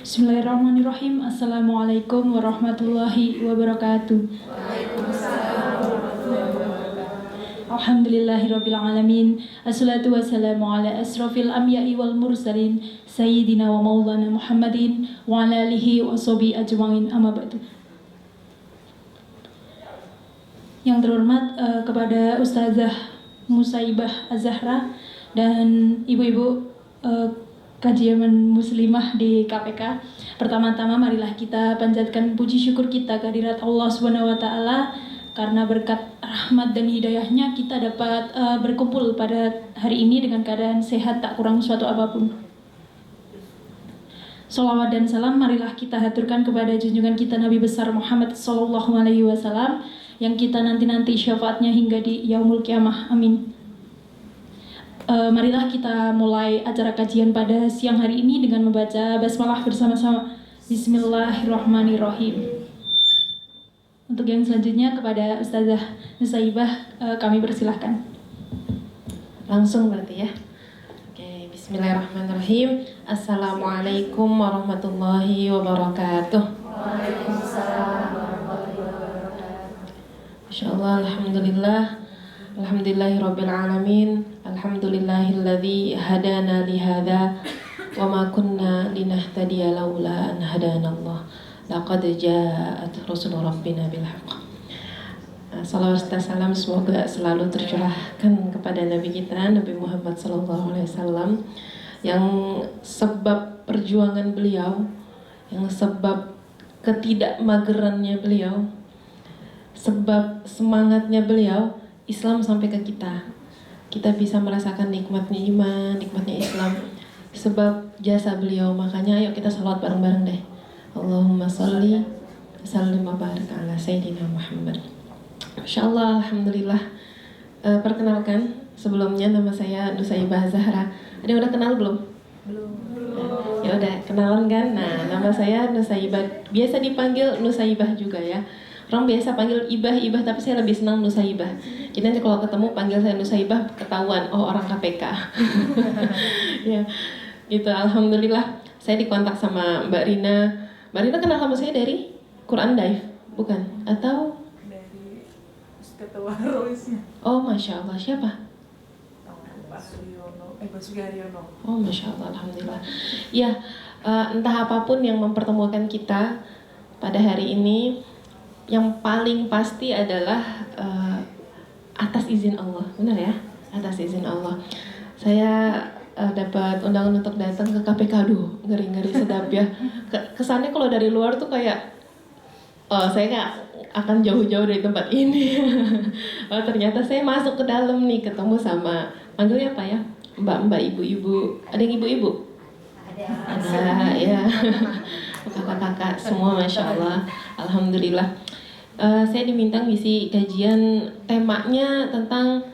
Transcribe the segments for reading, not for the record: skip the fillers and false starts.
Bismillahirrahmanirrahim. Assalamualaikum warahmatullahi wabarakatuh. Alhamdulillahirabbil alamin. Assalatu wassalamu ala asrofil anbiya'i wal mursalin sayyidina wa maulana Muhammadin wa ala alihi wa sahbihi ajmain. Amma ba'du. Yang terhormat kepada Ustazah Musaibah Az-Zahra dan ibu-ibu kajian muslimah di KPK. Pertama-tama marilah kita panjatkan puji syukur kita kehadirat Allah Subhanahu wa taala karena berkat rahmat dan hidayahnya kita dapat berkumpul pada hari ini dengan keadaan sehat tak kurang suatu apapun. Salawat dan salam marilah kita haturkan kepada junjungan kita Nabi besar Muhammad sallallahu alaihi wasallam yang kita nanti-nanti syafaatnya hingga di yaumul kiamah. Amin. Marilah kita mulai acara kajian pada siang hari ini dengan membaca basmalah bersama-sama. Bismillahirrahmanirrahim. Untuk yang selanjutnya kepada Ustazah Nusaibah kami persilahkan. Langsung berarti ya. Oke, bismillahirrahmanirrahim. Assalamualaikum warahmatullahi wabarakatuh. Waalaikumsalam warahmatullahi wabarakatuh. Masyaallah, alhamdulillah. Alhamdulillahirabbil alamin. Alhamdulillahilladzi hadana li hadza wa ma kunna linahtadiya laula an hadanallah. Laqad ja'at rasul rabbina bil haqq. Salawat dan salam semoga selalu tercurahkan kepada Nabi kita Nabi Muhammad sallallahu alaihi wasallam yang sebab perjuangan beliau, yang sebab ketidakmagerannya beliau, sebab semangatnya beliau Islam sampai ke kita. Kita bisa merasakan nikmatnya iman, nikmatnya Islam sebab jasa beliau. Makanya ayo kita salawat bareng-bareng deh. Allahumma sholli wa sallim wa barik ala sayyidina Muhammad. Masyaallah, alhamdulillah. Perkenalkan, sebelumnya nama saya Nusaibah Az-Zahra. Ada yang udah kenal belum? Belum. Ya udah, kenalan kan? Nah, nama saya Nusaibah. Biasa dipanggil Nusaibah juga ya. Orang biasa panggil Ibah, tapi saya lebih senang Nusaibah. Jadi nanti kalau ketemu panggil saya Nusaibah, ketahuan, oh orang KPK. Ya, gitu. Alhamdulillah, saya dikontak sama Mbak Rina. Mbak Rina kenal sama saya dari Quran Dive, bukan? Atau? Dari Ketua Roisnya. Oh, Masya Allah, siapa? Pak Sugiharyono. Oh, Masya Allah, Alhamdulillah. Ya, entah apapun yang mempertemukan kita pada hari ini, yang paling pasti adalah atas izin Allah, benar ya? Atas izin Allah. Saya dapat undangan untuk datang ke KPK. Aduh, ngeri-ngeri sedap ya. Kesannya kalau dari luar tuh kayak, saya nggak akan jauh-jauh dari tempat ini. Oh, ternyata saya masuk ke dalam nih, ketemu sama, panggilnya apa ya? Mbak-mbak, ibu-ibu. Ada yang ibu-ibu? Ada, ya. Kakak-kakak semua, Masya Allah. Alhamdulillah. Saya diminta ngisi kajian, temanya tentang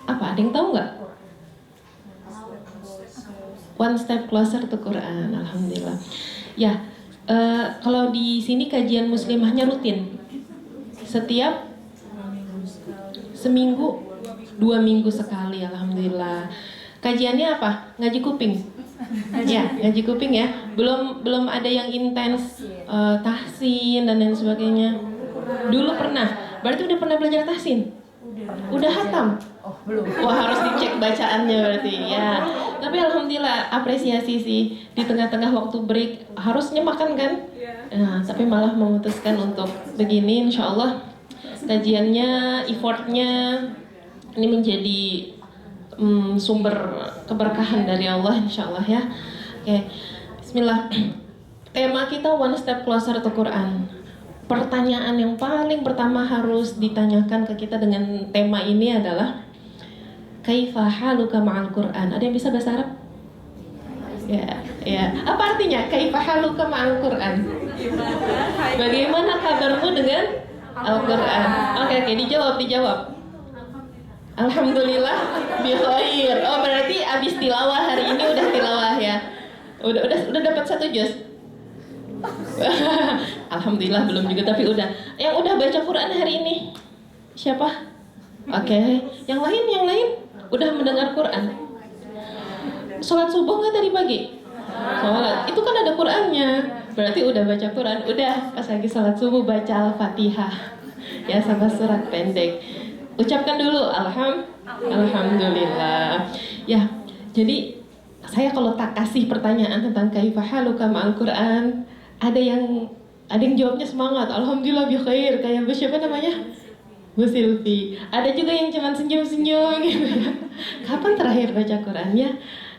apa? Ada yang tahu nggak? One Step Closer to Quran. Alhamdulillah. Ya, kalau di sini kajian muslimahnya rutin. Setiap seminggu, 2 minggu sekali. Alhamdulillah. Kajiannya apa? Ngaji kuping. Ya, ngaji kuping ya. Belum ada yang intens tahsin dan lain sebagainya. Dulu pernah. Berarti udah pernah belajar tahsin? Udah hatam? Oh, belum. Wah, harus dicek bacaannya berarti ya. Tapi alhamdulillah apresiasi sih, di tengah-tengah waktu break harusnya makan kan? Nah, tapi malah memutuskan untuk begini. Insya Allah kajiannya, effortnya ini menjadi sumber keberkahan dari Allah, insya Allah ya. Oke, Bismillah. Tema kita One Step Closer to Quran. Pertanyaan yang paling pertama harus ditanyakan ke kita dengan tema ini adalah Kaifa haluka ma'al Quran? Ada yang bisa bahasa Arab? Ya. Apa artinya Kaifa haluka ma'al Quran? Bagaimana kabarmu dengan Al-Quran? Oke, dijawab. Alhamdulillah bi khair. Oh, berarti abis tilawah hari ini udah tilawah ya. Udah dapat 1 juz. Alhamdulillah belum juga, tapi udah. Yang udah baca Quran hari ini siapa? Oke. Yang lain udah mendengar Quran. Sholat subuh nggak tadi pagi? Sholat. Itu kan ada Quran orangnya. Berarti udah baca Quran, udah pas lagi sholat subuh baca Al-Fatihah ya sama surat pendek. Ucapkan dulu alhamdulillah. Ya, jadi saya kalau tak kasih pertanyaan tentang kaifahaluka ma'al Quran, ada yang jawabnya semangat, alhamdulillah bi khair, kayak siapa namanya? Bu Silvi. Ada juga yang cuma senyum-senyum gitu ya. Kapan terakhir baca Quran ya?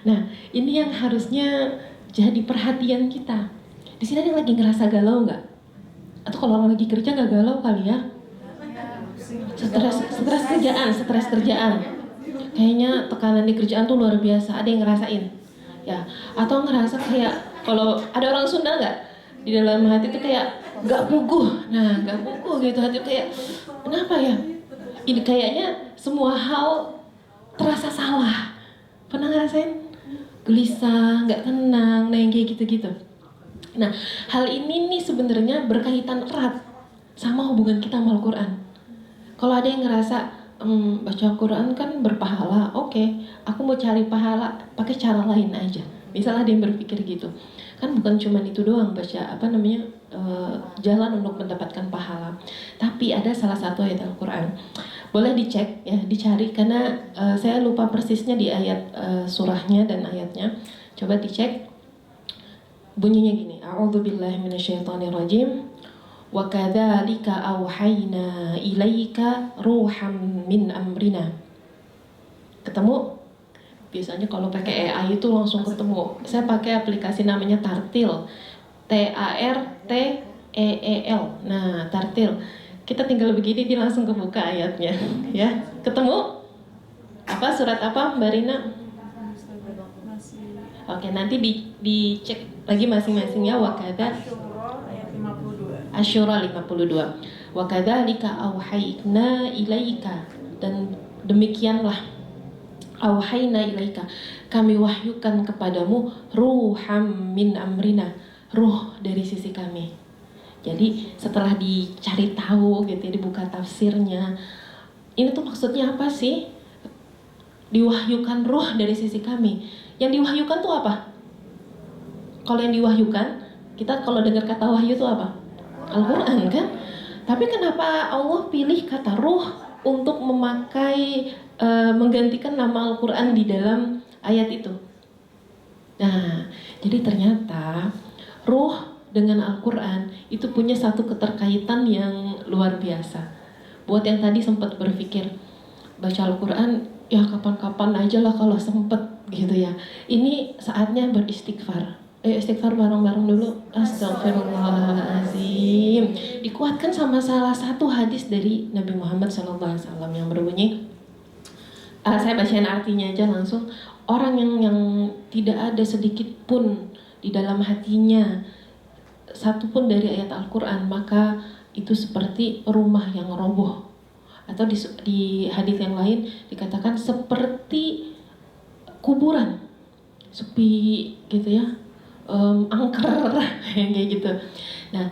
Nah, ini yang harusnya jadi perhatian kita. Di sini ada yang lagi ngerasa galau nggak? Atau kalau orang lagi kerja nggak galau kali ya? Stres kerjaan. Kayaknya tekanan di kerjaan tuh luar biasa. Ada yang ngerasain? Ya. Atau ngerasa kayak kalau ada orang Sunda nggak? Di dalam hati tuh kayak gak puguh. Nah, gak puguh gitu hati kayak kenapa ya? Ini kayaknya semua hal terasa salah. Pernah ngerasain? Gelisah, gak tenang, nah yang kayak gitu-gitu. Nah, hal ini nih sebenarnya berkaitan erat sama hubungan kita sama Al-Quran. Kalau ada yang ngerasa baca Al-Quran kan berpahala, oke, aku mau cari pahala pakai cara lain aja. Misalnya ada yang berpikir gitu. Kan bukan cuma itu doang baca jalan untuk mendapatkan pahala, tapi ada salah satu ayat Al-Quran, boleh dicek ya, dicari karena saya lupa persisnya di ayat surahnya dan ayatnya. Coba dicek, bunyinya gini, a'udzubillahi minasyaitonirrajim, wa kadzalika auhayna ilaika ruham min amrina. Ketemu? Biasanya kalau pakai AI itu langsung ketemu. Saya pakai aplikasi namanya Tartil, TARTEEL. Nah, Tartil. Kita tinggal begini dia langsung kebuka ayatnya, ya. Ketemu? Apa surat apa, Mbak Rina? Oke, nanti dicek lagi masing-masingnya. Wakada Asyura 52. Wakadzalika auhayna ilaika, dan demikianlah auhayna ilaika, kami wahyukan kepadamu ruham min amrina, ruh dari sisi kami. Jadi setelah dicari tahu gitu ya, dibuka tafsirnya, ini tuh maksudnya apa sih? Diwahyukan ruh dari sisi kami. Yang diwahyukan tuh apa? Kalau yang diwahyukan, kita kalau dengar kata wahyu tuh apa? Al-Quran kan? Tapi kenapa Allah pilih kata ruh untuk menggantikan nama Al-Quran di dalam ayat itu? Nah, jadi ternyata ruh dengan Al-Quran itu punya satu keterkaitan yang luar biasa. Buat yang tadi sempat berpikir baca Al-Quran ya kapan-kapan aja lah kalau sempet gitu ya, ini saatnya beristighfar. Istighfar bareng-bareng dulu. Astagfirullahaladzim. Dikuatkan sama salah satu hadis dari Nabi Muhammad SAW yang berbunyi, saya bacain artinya aja langsung. Orang yang tidak ada sedikit pun di dalam hatinya satu pun dari ayat Al-Quran, maka itu seperti rumah yang roboh. Atau di hadis yang lain dikatakan seperti kuburan sepi gitu ya, angker kayak gitu. Nah,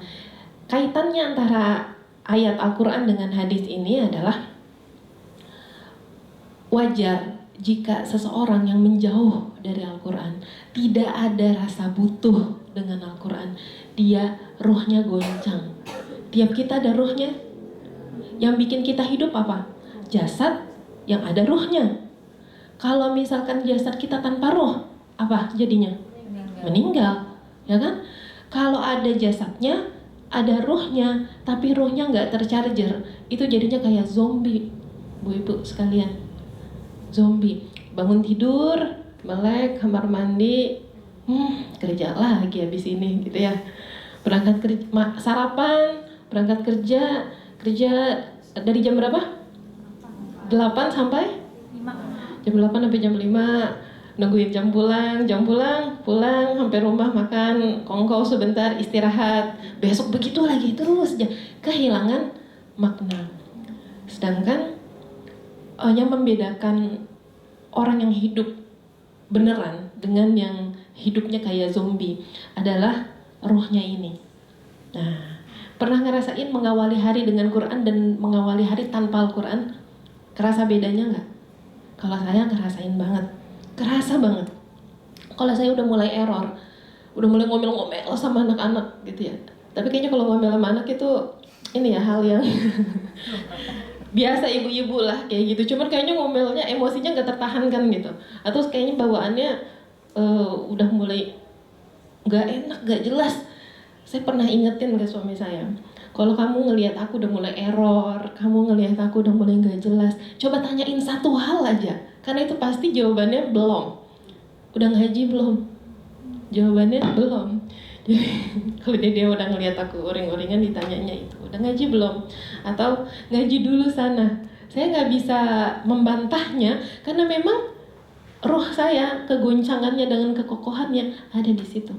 kaitannya antara ayat Al-Quran dengan hadis ini adalah wajar jika seseorang yang menjauh dari Al-Quran tidak ada rasa butuh dengan Al-Quran, dia ruhnya goncang. Tiap kita ada ruhnya. Yang bikin kita hidup apa? Jasad yang ada ruhnya. Kalau misalkan jasad kita tanpa ruh, apa jadinya? Meninggal, ya kan? Kalau ada jasadnya, ada ruhnya, tapi ruhnya nggak tercharger, itu jadinya kayak zombie, bu ibu sekalian. Zombie, bangun tidur, melek, kamar mandi, kerja lagi habis ini, gitu ya. Berangkat kerja, sarapan, berangkat kerja dari jam berapa? 8 sampai? 5. Jam 8 sampai jam 5. Nungguin jam pulang, pulang sampai rumah makan, kongkow sebentar, istirahat, besok begitu lagi terus aja, kehilangan makna. Sedangkan yang membedakan orang yang hidup beneran dengan yang hidupnya kayak zombie adalah ruhnya ini. Nah, pernah ngerasain mengawali hari dengan Quran dan mengawali hari tanpa Al-Quran? Kerasa bedanya nggak? Kalau saya ngerasain banget. Kerasa banget. Kalau saya udah mulai error, udah mulai ngomel-ngomel sama anak-anak gitu ya. Tapi kayaknya kalau ngomel sama anak itu ini ya hal yang biasa ibu-ibu lah kayak gitu. Cuman kayaknya ngomelnya emosinya nggak tertahankan gitu. Atau kayaknya bawaannya udah mulai nggak enak, nggak jelas. Saya pernah ingetin ke suami saya, kalau kamu ngelihat aku udah mulai error, kamu ngelihat aku udah mulai nggak jelas, coba tanyain satu hal aja, karena itu pasti jawabannya belum. Udah ngaji belum? Jawabannya belum. Jadi kalau dia udah ngelihat aku uring-uringan, ditanyanya itu, udah ngaji belum? Atau ngaji dulu sana. Saya nggak bisa membantahnya karena memang roh saya, kegoncangannya dengan kekokohannya ada di situ.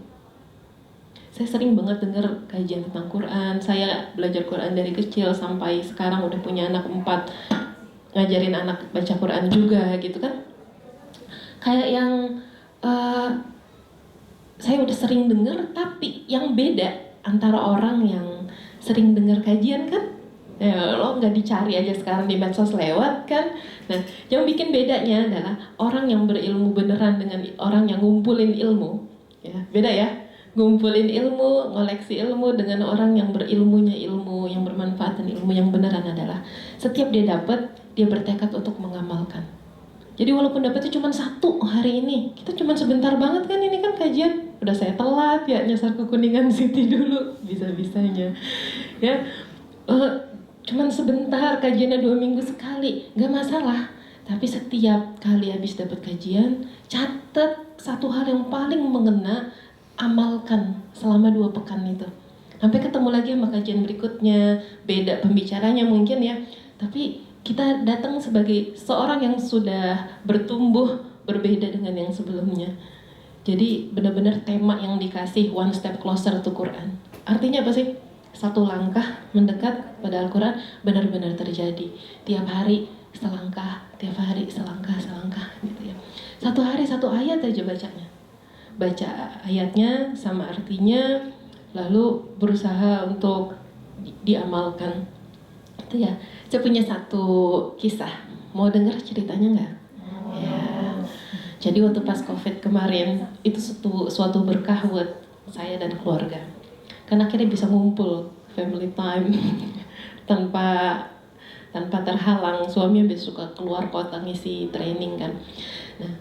Saya sering banget dengar kajian tentang Quran. Saya belajar Quran dari kecil sampai sekarang udah punya anak 4, ngajarin anak baca Quran juga gitu kan. Kayak yang saya udah sering dengar, tapi yang beda antara orang yang sering dengar kajian kan, ya, lo nggak dicari aja sekarang di medsos lewat kan. Nah, yang bikin bedanya adalah orang yang berilmu beneran dengan orang yang ngumpulin ilmu, ya beda ya. Ngumpulin ilmu, ngoleksi ilmu dengan orang yang berilmunya ilmu, yang bermanfaat dan ilmu yang beneran adalah setiap dia dapat, dia bertekad untuk mengamalkan. Jadi walaupun dapetnya cuma 1 hari ini, kita cuma sebentar banget kan ini kan kajian. Udah saya telat ya nyasar ke Kuningan City dulu, bisa-bisanya. Ya, cuman sebentar, kajiannya 2 minggu sekali, nggak masalah. Tapi setiap kali habis dapat kajian, catat satu hal yang paling mengena, amalkan selama 2 pekan itu. Sampai ketemu lagi sama kajian berikutnya, beda pembicaranya mungkin ya. Tapi kita datang sebagai seorang yang sudah bertumbuh berbeda dengan yang sebelumnya. Jadi benar-benar tema yang dikasih one step closer to Quran. Artinya apa sih? 1 langkah mendekat pada Al-Quran benar-benar terjadi. Tiap hari selangkah, tiap hari selangkah gitu ya. 1 hari 1 ayat aja bacanya. Baca ayatnya sama artinya, lalu berusaha untuk diamalkan. Itu ya. Saya punya 1 kisah. Mau dengar ceritanya nggak? Ya. Jadi waktu pas COVID kemarin itu suatu berkah buat saya dan keluarga. Karena akhirnya bisa ngumpul family time tanpa terhalang. Suami habis suka keluar kota ngisi training kan. Nah,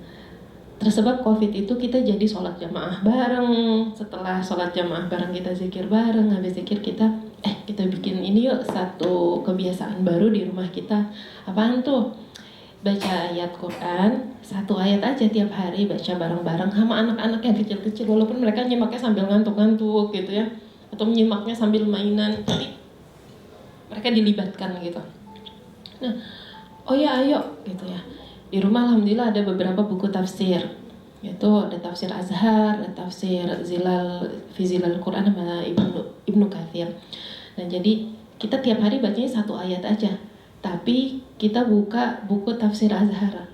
tersebab COVID itu kita jadi sholat jamaah bareng. Setelah sholat jamaah bareng kita zikir bareng. Habis zikir kita bikin ini yuk 1 kebiasaan baru di rumah kita. Apaan tuh? Baca ayat Quran 1 ayat aja tiap hari, baca bareng-bareng sama anak-anak yang kecil-kecil. Walaupun mereka nyimaknya sambil ngantuk-ngantuk gitu ya, atau nyimaknya sambil mainan, tapi mereka dilibatkan gitu. Nah, oh ya ayo gitu ya. Di rumah alhamdulillah ada beberapa buku tafsir, yaitu ada tafsir Azhar, ada tafsir Zilal fi Zilal Quran sama Ibnu Katsir. Nah jadi kita tiap hari bacanya 1 ayat aja, tapi kita buka buku tafsir Azhar.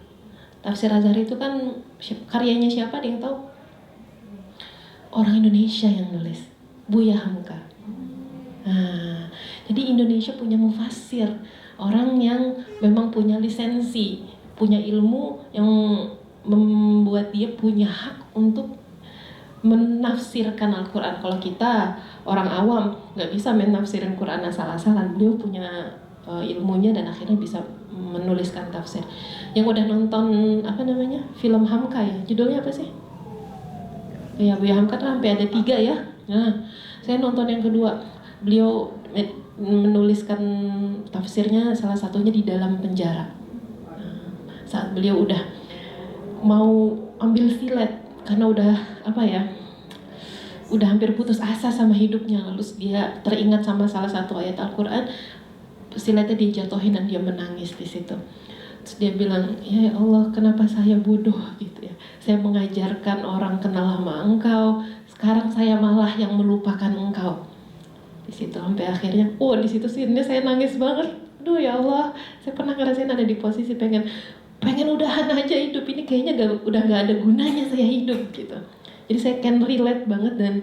Tafsir Azhar itu kan karyanya siapa, ada yang tahu? Orang Indonesia yang nulis, Buya Hamka. Nah, jadi Indonesia punya mufassir, orang yang memang punya lisensi, punya ilmu yang membuat dia punya hak untuk menafsirkan Al-Quran. Kalau kita orang awam nggak bisa menafsirin Quran asal-asalan. Beliau punya ilmunya dan akhirnya bisa menuliskan tafsir. Yang udah nonton film Hamka ya, judulnya apa sih? Ya Buya Hamka tuh sampai ada 3 ya. Nah, saya nonton yang kedua. Beliau menuliskan tafsirnya salah satunya di dalam penjara. Nah, saat beliau udah mau ambil silet karena udah hampir putus asa sama hidupnya, lalu dia teringat sama salah satu ayat Al-Quran, siletnya dijatuhin dan dia menangis di situ. Terus dia bilang, ya Allah, kenapa saya bodoh gitu ya. Saya mengajarkan orang kenal sama Engkau, sekarang saya malah yang melupakan Engkau. Di situ sampai akhirnya, di situ scene-nya saya nangis banget. Aduh ya Allah, saya pernah ngerasain ada di posisi pengen udahan aja hidup ini, kayaknya udah gak ada gunanya saya hidup gitu. Jadi saya can relate banget, dan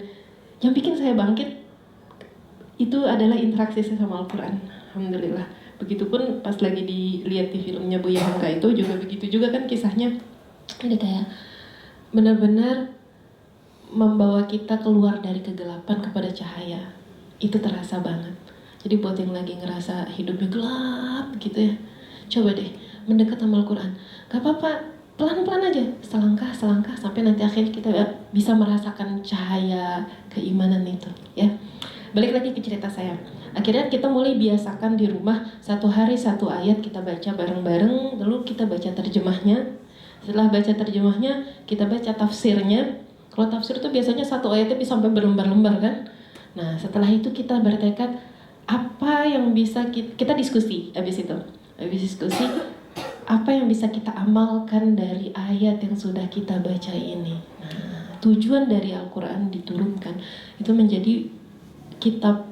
yang bikin saya bangkit itu adalah interaksi saya sama Al-Quran. Alhamdulillah. Begitupun pas lagi dilihat di filmnya Buya Hamka itu juga begitu juga kan kisahnya. Ini kayak benar-benar membawa kita keluar dari kegelapan kepada cahaya. Itu terasa banget. Jadi buat yang lagi ngerasa hidupnya gelap gitu ya, coba deh mendekat sama Al-Quran. Gak apa-apa, pelan-pelan aja, selangkah sampai nanti akhirnya kita bisa merasakan cahaya keimanan itu ya. Balik lagi ke cerita saya. Akhirnya kita mulai biasakan di rumah, satu hari satu ayat kita baca bareng-bareng, lalu kita baca terjemahnya. Setelah baca terjemahnya, kita baca tafsirnya. Kalau tafsir itu biasanya satu ayatnya bisa sampai berlembar-lembar kan. Nah setelah itu kita bertekad apa yang bisa kita diskusi habis diskusi apa yang bisa kita amalkan dari ayat yang sudah kita baca ini. Nah, tujuan dari Al-Quran diturunkan itu menjadi kitab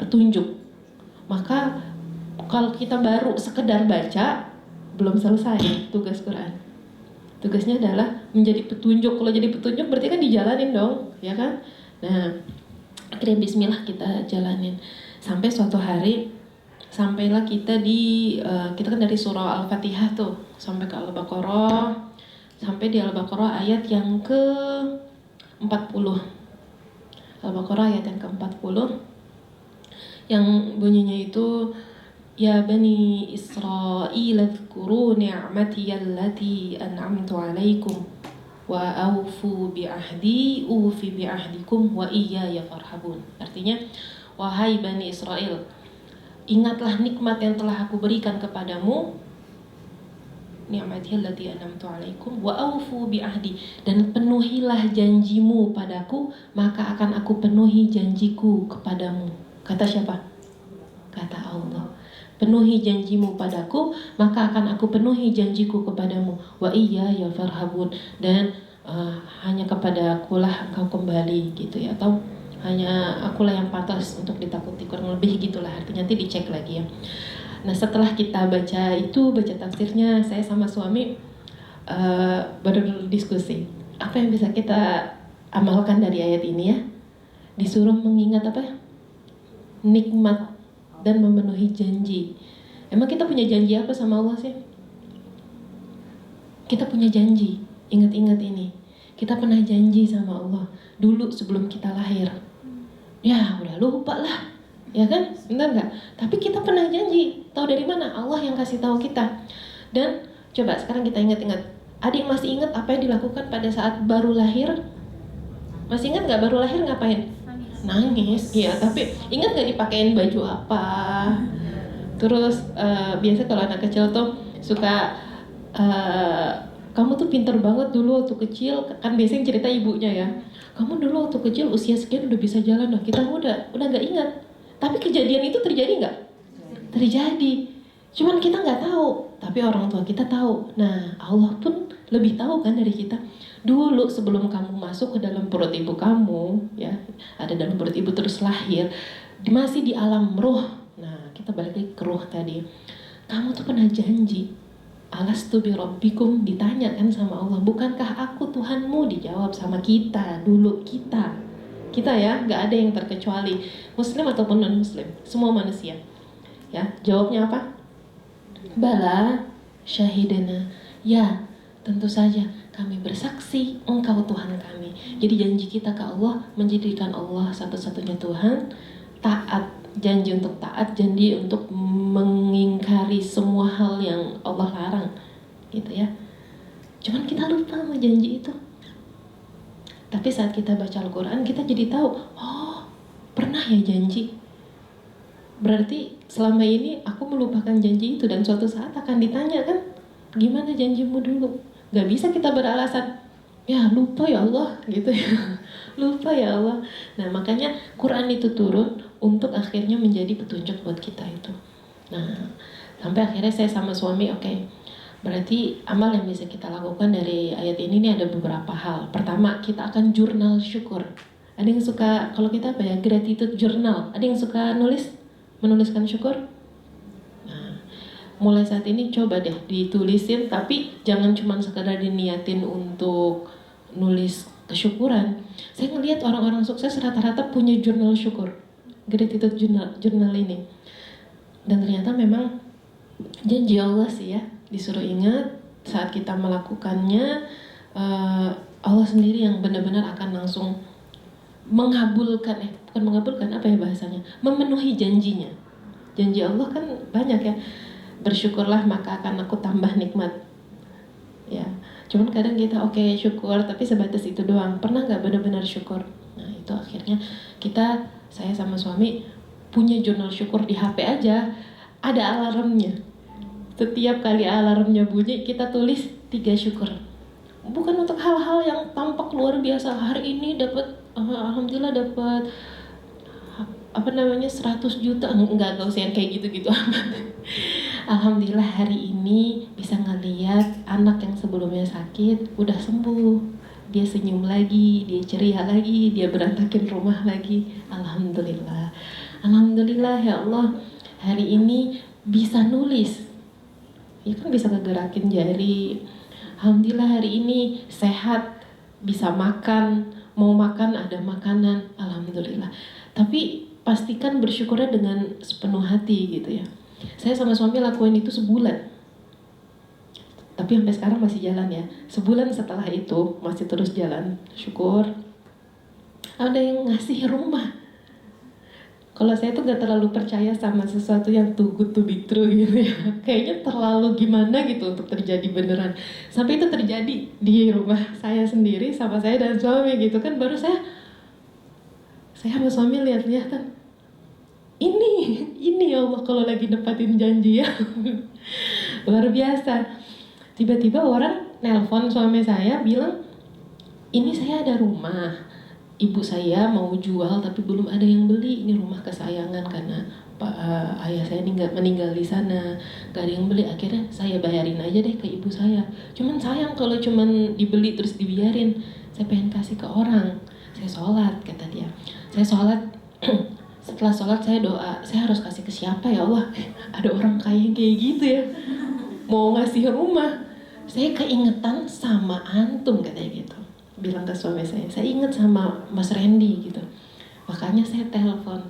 petunjuk. Maka kalau kita baru sekedar baca belum selesai tugas Quran. Tugasnya adalah menjadi petunjuk. Kalau jadi petunjuk berarti kan dijalanin dong, ya kan? Nah, akhirnya bismillah kita jalanin. Sampai suatu hari sampailah kita kita kan dari surah Al-Fatihah tuh sampai ke Al-Baqarah. Sampai di Al-Baqarah ayat yang ke-40. Al-Baqarah ayat yang ke-40 yang bunyinya itu ya bani Israil adhkuru ni'mati allati an'amtu 'alaikum wa aufu bi'ahdi ufi bi'ahdikum wa iyaya farhabun. Artinya, wahai Bani Israel, ingatlah nikmat yang telah aku berikan kepadamu, ni'mati allati an'amtu 'alaikum wa aufu bi'ahdi, dan penuhilah janjimu padaku, maka akan aku penuhi janjiku kepadamu. Kata siapa? Kata Allah. Penuhi janjimu padaku, maka akan aku penuhi janjiku kepadamu. Wa iyaya farhabun, dan hanya kepada akulah engkau kembali gitu ya, atau hanya akulah yang pantas untuk ditakuti, kurang lebih gitulah artinya. Nanti dicek lagi ya. Nah setelah kita baca tafsirnya, saya sama suami berdiskusi apa yang bisa kita amalkan dari ayat ini ya. Disuruh mengingat apa? Nikmat dan memenuhi janji. Emang kita punya janji apa sama Allah sih? Kita punya janji. Ingat-ingat ini. Kita pernah janji sama Allah dulu sebelum kita lahir. Ya udah lupa lah, ya kan? Benar nggak? Tapi kita pernah janji. Tahu dari mana? Allah yang kasih tahu kita. Dan coba sekarang kita ingat-ingat. Adik masih ingat apa yang dilakukan pada saat baru lahir? Masih ingat nggak baru lahir ngapain? Nangis. Iya, tapi ingat nggak dipakein baju apa? Terus biasa kalau anak kecil tuh suka kamu tuh pinter banget dulu waktu kecil, kan biasanya cerita ibunya ya. Kamu dulu waktu kecil usia sekian udah bisa jalan, loh. Kita udah nggak ingat. Tapi kejadian itu terjadi nggak? Terjadi. Cuman kita nggak tahu. Tapi orang tua kita tahu. Nah, Allah pun lebih tahu kan dari kita. Dulu sebelum kamu masuk ke dalam perut ibu kamu, ya, ada dalam perut ibu terus lahir, masih di alam roh. Nah, kita balik lagi ke roh tadi. Kamu tuh pernah janji, alastu bi rabbikum, ditanya kan sama Allah, bukankah aku Tuhanmu? Dijawab sama kita dulu, kita ya, nggak ada yang terkecuali, muslim ataupun non muslim, semua manusia ya. Jawabnya apa? Bala syahidana, ya tentu saja kami bersaksi engkau Tuhan kami. Jadi janji kita ke Allah, menjadikan Allah satu-satunya Tuhan, taat, janji untuk taat, janji untuk mengingkari semua hal yang Allah larang gitu ya. Cuman kita lupa sama janji itu. Tapi saat kita baca Al-Quran, kita jadi tahu, oh pernah ya janji. Berarti selama ini aku melupakan janji itu, dan suatu saat akan ditanya kan, gimana janjimu dulu? Gak bisa kita beralasan, ya lupa ya Allah gitu ya. Lupa ya Allah. Nah makanya Quran itu turun untuk akhirnya menjadi petunjuk buat kita itu. Nah sampai akhirnya saya sama suami, oke, berarti amal yang bisa kita lakukan dari ayat ini ada beberapa hal. Pertama, kita akan jurnal syukur. Ada yang suka, kalau kita apa ya, gratitude journal. Ada yang suka menuliskan syukur? Mulai saat ini coba deh ditulisin, tapi jangan cuma sekadar diniatin untuk nulis kesyukuran. Saya ngelihat orang-orang sukses rata-rata punya jurnal syukur, gratitude journal ini. Dan ternyata memang janji Allah sih ya, disuruh ingat saat kita melakukannya, Allah sendiri yang benar-benar akan langsung mengabulkan, bukan mengabulkan, apa ya bahasanya, memenuhi janjinya. Janji Allah kan banyak ya, bersyukurlah maka akan aku tambah nikmat. Ya, cuman kadang kita oke, syukur tapi sebatas itu doang. Pernah nggak benar-benar syukur? Nah itu akhirnya saya sama suami punya jurnal syukur di HP aja, ada alarmnya. Setiap kali alarmnya bunyi kita tulis 3 syukur. Bukan untuk hal-hal yang tampak luar biasa. Hari ini dapat alhamdulillah dapat 100 juta. Enggak usah yang kayak gitu-gitu amat. Alhamdulillah hari ini bisa ngeliat anak yang sebelumnya sakit udah sembuh. Dia senyum lagi, dia ceria lagi, dia berantakin rumah lagi. Alhamdulillah. Alhamdulillah ya Allah. Hari ini bisa nulis. Ya kan bisa ngegerakin jari. Alhamdulillah hari ini sehat, bisa makan, mau makan ada makanan, alhamdulillah. Tapi pastikan bersyukurnya dengan sepenuh hati gitu ya. Saya sama suami lakuin itu sebulan. Tapi sampai sekarang masih jalan ya. Sebulan setelah itu masih terus jalan. Syukur. Ada yang ngasih rumah. Kalau saya tuh gak terlalu percaya sama sesuatu yang too good to be true gitu ya. Kayaknya terlalu gimana gitu untuk terjadi beneran. Sampai itu terjadi di rumah saya sendiri sama saya dan suami gitu kan. Baru saya sama suami lihat-lihatan. Ini ya Allah kalau lagi nepatin janji ya. Luar biasa. Tiba-tiba orang nelpon suami saya bilang, ini saya ada rumah. Ibu saya mau jual tapi belum ada yang beli. Ini rumah kesayangan karena ayah saya meninggal di sana, gak ada yang beli. Akhirnya saya bayarin aja deh ke ibu saya. Cuman sayang kalau cuman dibeli terus dibiarin. Saya pengen kasih ke orang. Saya sholat, kata dia. Saya sholat. Setelah sholat saya doa, saya harus kasih ke siapa ya Allah? Ada orang kaya yang kayak gitu ya, mau ngasih rumah. Saya keingetan sama antum, katanya gitu. Bilang ke suami saya ingat sama Mas Randy gitu. Makanya saya telepon.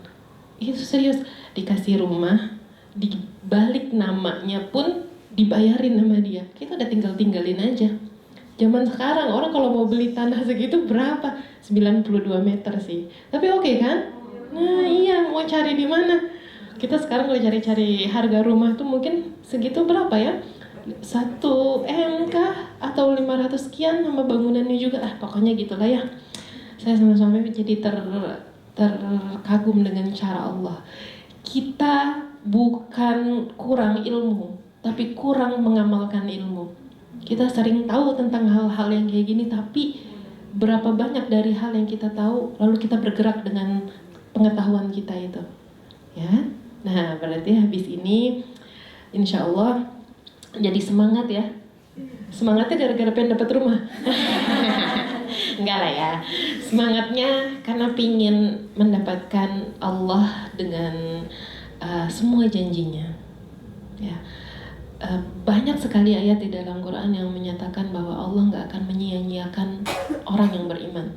Itu serius, dikasih rumah, dibalik namanya pun dibayarin sama dia. Kita udah tinggalin aja. Zaman sekarang orang kalau mau beli tanah segitu berapa? 92 meter sih. Tapi oke kan? Nah iya, mau cari di mana? Kita sekarang kalau cari-cari harga rumah tuh mungkin segitu berapa ya? 1 M kah? Atau 500 sekian sama bangunannya juga. Pokoknya gitulah ya. Saya sama suami jadi terkagum dengan cara Allah. Kita bukan kurang ilmu, tapi kurang mengamalkan ilmu. Kita sering tahu tentang hal-hal yang kayak gini, tapi berapa banyak dari hal yang kita tahu lalu kita bergerak dengan pengetahuan kita itu, ya. Nah, berarti habis ini insya Allah jadi semangat ya. Semangatnya gara-gara pengen dapat rumah. Enggak lah ya. Semangatnya karena pingin mendapatkan Allah dengan semua janjinya. Ya. Banyak sekali ayat di dalam Quran yang menyatakan bahwa Allah nggak akan menyia-nyiakan orang yang beriman,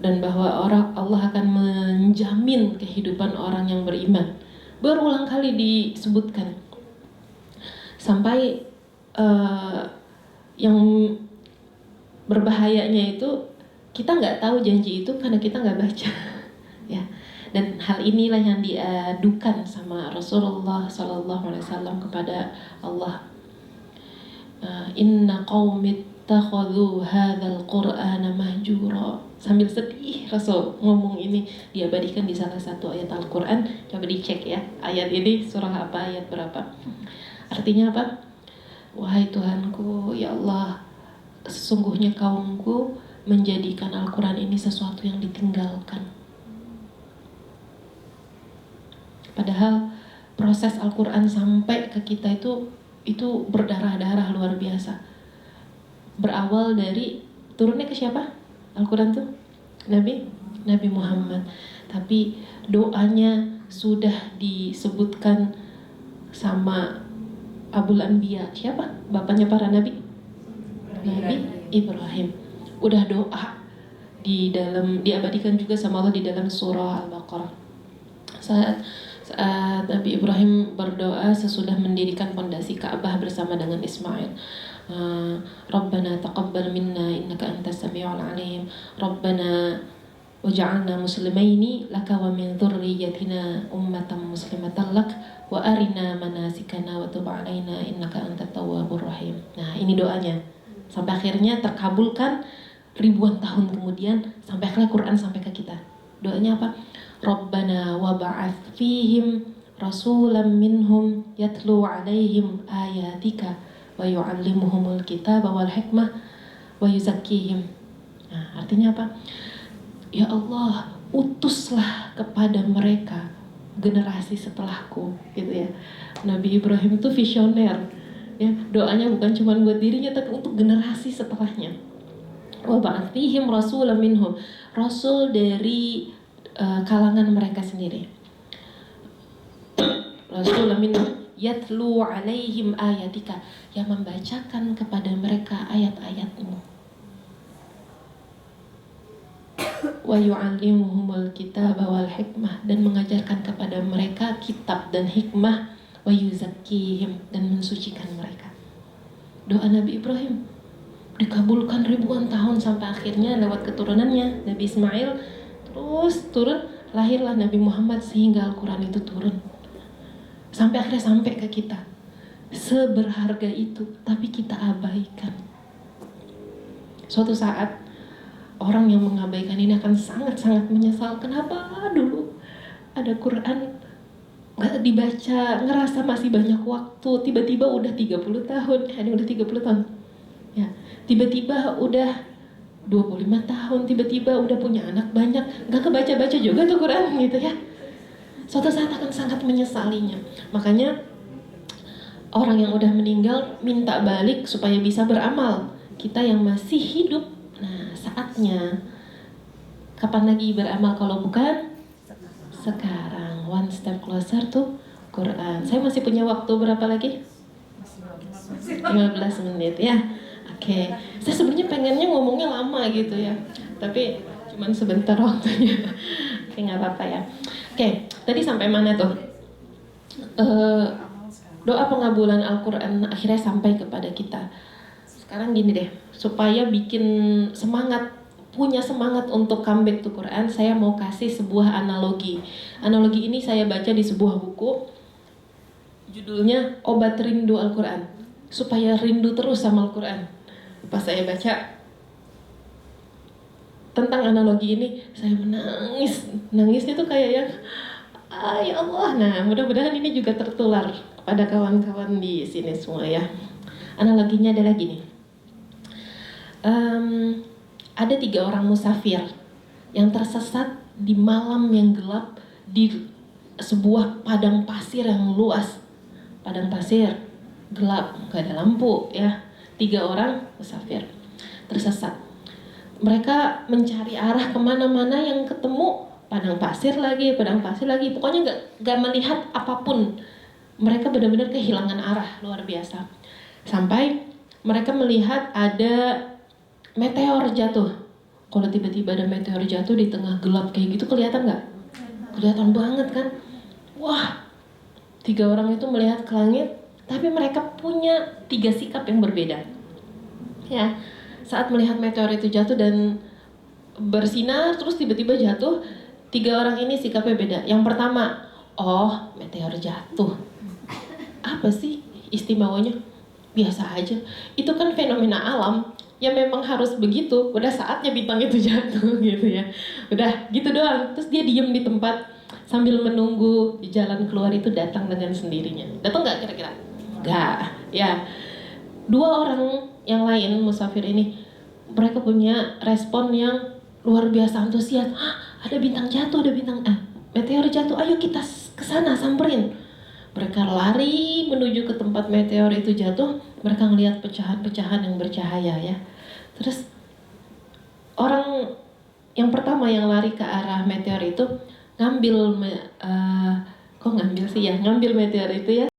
dan bahwa Allah akan menjamin kehidupan orang yang beriman. Berulang kali disebutkan. Sampai yang berbahayanya itu kita nggak tahu janji itu karena kita nggak baca, ya. Dan hal inilah yang diadukan sama Rasulullah SAW kepada Allah. Inna qaumi ittakhadhu hadzal qur'ana mahjura. Sambil sedih Rasul ngomong ini, diabadikan di salah satu ayat Al-Quran. Coba dicek ya, ayat ini surah apa, ayat berapa. Artinya apa? Wahai Tuhanku, ya Allah, sesungguhnya kaumku menjadikan Al-Quran ini sesuatu yang ditinggalkan. Padahal proses Al-Quran sampai ke kita itu berdarah-darah luar biasa. Berawal dari turunnya ke siapa? Al-Quran tuh Nabi Muhammad. Tapi doanya sudah disebutkan sama Abul Anbiya. Siapa? Bapaknya para nabi? Nabi Ibrahim. Udah doa diabadikan juga sama Allah di dalam surah Al-Baqarah. Saat Nabi Ibrahim berdoa sesudah mendirikan pondasi Ka'bah bersama dengan Ismail. Rabbana taqabbal minna innaka antas samiul alim. Rabbana waj'alna muslimaini laka wa min dzurriyyatina ummatan muslimatan lak wa arina manasikana wa tub alaina innaka antat tawwabur rahim. Nah, ini doanya. Sampai akhirnya terkabulkan ribuan tahun kemudian, sampai akhirnya Quran sampai ke kita. Doanya apa? Rabbana wab'ats fihim rasulam minhum yatlu alaihim ayatika wa yu'allimuhumul kitaba wal hikmah wa yuzakkihim. Nah, artinya apa? Ya Allah, utuslah kepada mereka generasi setelahku, gitu ya. Nabi Ibrahim itu visioner, ya. Doanya bukan cuma buat dirinya, tapi untuk generasi setelahnya. Wa ba'ats fihim rasulam minhum, rasul dari kalangan mereka sendiri. Rasulam minhum yatlu alaihim ayatika, yang membacakan kepada mereka ayat-ayatmu. Wa yu'allimuhumul kitaba wal hikmah, dan mengajarkan kepada mereka kitab dan hikmah. Wa yuzakkihim, dan mensucikan mereka. Doa Nabi Ibrahim dikabulkan ribuan tahun, sampai akhirnya lewat keturunannya Nabi Ismail terus turun, lahirlah Nabi Muhammad, sehingga Al-Quran itu turun sampai akhirnya sampai ke kita. Seberharga itu, tapi kita abaikan. Suatu saat orang yang mengabaikan ini akan sangat-sangat menyesal. Kenapa dulu ada Quran gak dibaca, ngerasa masih banyak waktu, tiba-tiba udah 30 tahun, ini udah 30 tahun ya, tiba-tiba udah 25 tahun, tiba-tiba udah punya anak banyak, gak kebaca-baca juga tuh Quran, gitu ya. Suatu saat akan sangat menyesalinya. Makanya orang yang udah meninggal minta balik supaya bisa beramal. Kita yang masih hidup, nah saatnya kapan lagi beramal kalau bukan sekarang. One step closer to Quran. Saya masih punya waktu berapa lagi? 15 menit ya. Oke. Saya sebenarnya pengennya ngomongnya lama gitu ya, tapi cuman sebentar waktunya. Oke, nggak apa-apa ya. Oke, tadi sampai mana tuh? Doa pengabulan Al-Quran akhirnya sampai kepada kita. Sekarang gini deh, supaya bikin semangat, punya semangat untuk comeback to Quran, saya mau kasih sebuah analogi. Analogi ini saya baca di sebuah buku, judulnya Obat Rindu Al-Quran. Supaya rindu terus sama Al-Quran. Pas saya baca tentang analogi ini, saya menangis. Nangisnya tuh kayak yang, ya Allah. Nah, mudah-mudahan ini juga tertular kepada kawan-kawan di sini semua ya. Analoginya adalah gini. Ada 3 orang musafir yang tersesat di malam yang gelap di sebuah padang pasir yang luas. Padang pasir gelap, gak ada lampu ya. 3 orang musafir tersesat. Mereka mencari arah kemana-mana, yang ketemu padang pasir lagi, pokoknya gak melihat apapun. Mereka benar-benar kehilangan arah, luar biasa. Sampai mereka melihat ada meteor jatuh. Kalau tiba-tiba ada meteor jatuh di tengah gelap kayak gitu, kelihatan gak? Kelihatan banget kan? Wah, 3 orang itu melihat ke langit, tapi mereka punya 3 sikap yang berbeda. Ya, saat melihat meteor itu jatuh dan bersinar terus tiba-tiba jatuh, 3 orang ini sikapnya beda. Yang pertama, oh meteor jatuh, apa sih istimewanya? Biasa aja, itu kan fenomena alam, ya memang harus begitu, udah saatnya bintang itu jatuh gitu ya. Udah gitu doang, terus dia diem di tempat sambil menunggu jalan keluar itu datang dengan sendirinya. Datang nggak kira-kira? Nggak, ya. 2 orang yang lain musafir ini, mereka punya respon yang luar biasa antusias. Ada bintang jatuh, meteor jatuh, ayo kita kesana samperin. Mereka lari menuju ke tempat meteor itu jatuh. Mereka ngelihat pecahan-pecahan yang bercahaya ya. Terus orang yang pertama yang lari ke arah meteor itu ngambil meteor itu ya,